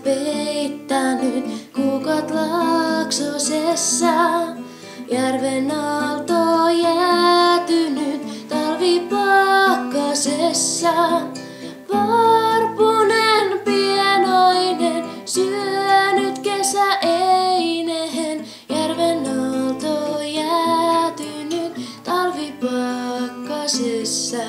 peittänyt kukot Laaksosessa. Järven aalto jäätynyt talvipakkasessa. Varpunen pienoinen syönyt kesäeinehen. Järven aalto jäätynyt talvipakkasessa.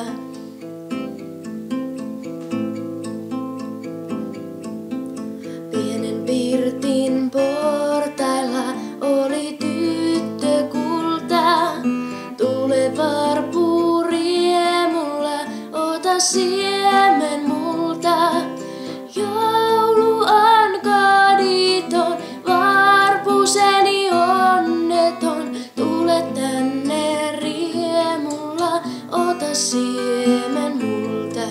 Pienen pirtin portailla oli tyttökulta. Tule varpu riemulla, ota siemen multa. Jouluaan kaditon, varpuseni onneton. Tule tänne riemulla, ota siemen multa.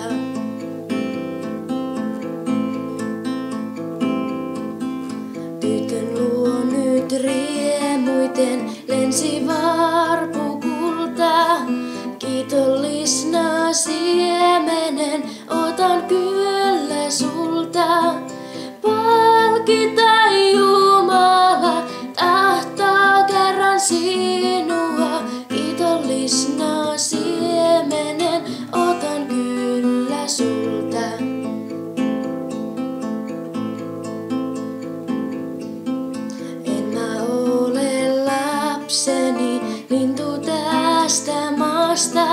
Tytön luo nyt riemuiten lensi varpukulta. Kiitollisena siemenen otan kyllä sulta. Palkita Jumala, tahtoo kerran sinua. Kiitollisena siemenen otan kyllä sulta. Lapseni lintu tästä maasta,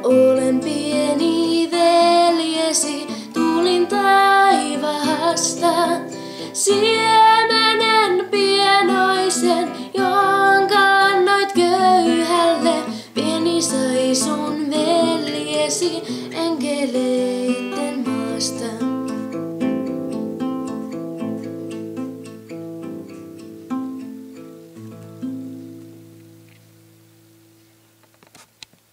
olen pieni veljesi, tulin taivaasta. Siemenen pienoisen, jonka annoit köyhälle, pieni sai sun veljesi enkeleitten maasta.